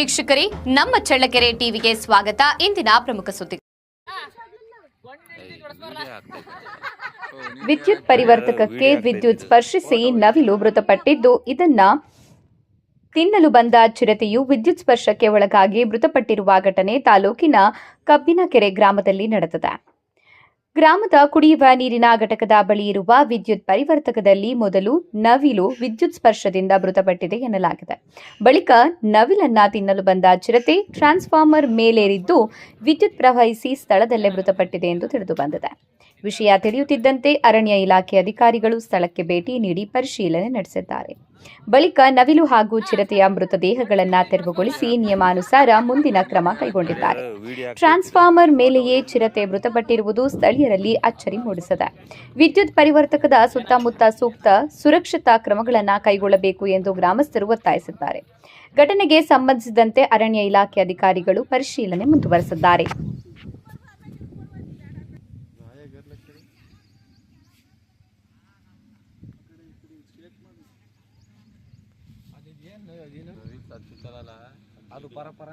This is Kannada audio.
ವೀಕ್ಷಕರೇ, ನಮ್ಮ ಚಳ್ಳಕೆರೆ ಟಿವಿಗೆ ಸ್ವಾಗತ. ಇಂದಿನ ಪ್ರಮುಖ ಸುದ್ದಿ. ವಿದ್ಯುತ್ ಪರಿವರ್ತಕಕ್ಕೆ ವಿದ್ಯುತ್ ಸ್ಪರ್ಶಿಸಿ ನವಿಲು ಮೃತಪಟ್ಟಿದ್ದು, ಇದನ್ನ ತಿನ್ನಲು ಬಂದ ಚಿರತೆಯು ವಿದ್ಯುತ್ ಸ್ಪರ್ಶಕ್ಕೆ ಒಳಗಾಗಿ ಮೃತಪಟ್ಟಿರುವ ಘಟನೆ ತಾಲೂಕಿನ ಕಬ್ಬಿನಕೆರೆ ಗ್ರಾಮದಲ್ಲಿ ನಡೆದಿದೆ. ಗ್ರಾಮದ ಕುಡಿಯುವ ನೀರಿನ ಘಟಕದ ಬಳಿ ಇರುವ ವಿದ್ಯುತ್ ಪರಿವರ್ತಕದಲ್ಲಿ ಮೊದಲು ನವಿಲು ವಿದ್ಯುತ್ ಸ್ಪರ್ಶದಿಂದ ಮೃತಪಟ್ಟಿದೆ ಎನ್ನಲಾಗಿದೆ. ಬಳಿಕ ನವಿಲನ್ನ ತಿನ್ನಲು ಬಂದ ಚಿರತೆ ಟ್ರಾನ್ಸ್ಫಾರ್ಮರ್ ಮೇಲೇರಿದ್ದು ವಿದ್ಯುತ್ ಪ್ರವಹಿಸಿ ಸ್ಥಳದಲ್ಲೇ ಮೃತಪಟ್ಟಿದೆ ಎಂದು ತಿಳಿದುಬಂದಿದೆ. ವಿಷಯ ತಿಳಿಯುತ್ತಿದ್ದಂತೆ ಅರಣ್ಯ ಇಲಾಖೆ ಅಧಿಕಾರಿಗಳು ಸ್ಥಳಕ್ಕೆ ಭೇಟಿ ನೀಡಿ ಪರಿಶೀಲನೆ ನಡೆಸಿದ್ದಾರೆ. ಬಳಿಕ ನವಿಲು ಹಾಗೂ ಚಿರತೆಯ ಮೃತದೇಹಗಳನ್ನು ತೆರವುಗೊಳಿಸಿ ನಿಯಮಾನುಸಾರ ಮುಂದಿನ ಕ್ರಮ ಕೈಗೊಂಡಿದ್ದಾರೆ. ಟ್ರಾನ್ಸ್ಫಾರ್ಮರ್ ಮೇಲೆಯೇ ಚಿರತೆ ಮೃತಪಟ್ಟಿರುವುದು ಸ್ಥಳೀಯರಲ್ಲಿ ಅಚ್ಚರಿ ಮೂಡಿಸಿದೆ. ವಿದ್ಯುತ್ ಪರಿವರ್ತಕದ ಸುತ್ತಮುತ್ತ ಸೂಕ್ತ ಸುರಕ್ಷತಾ ಕ್ರಮಗಳನ್ನು ಕೈಗೊಳ್ಳಬೇಕು ಎಂದು ಗ್ರಾಮಸ್ಥರು ಒತ್ತಾಯಿಸಿದ್ದಾರೆ. ಘಟನೆಗೆ ಸಂಬಂಧಿಸಿದಂತೆ ಅರಣ್ಯ ಇಲಾಖೆ ಅಧಿಕಾರಿಗಳು ಪರಿಶೀಲನೆ ಮುಂದುವರೆಸಿದ್ದಾರೆ. ಅದು ಪರ ಪರ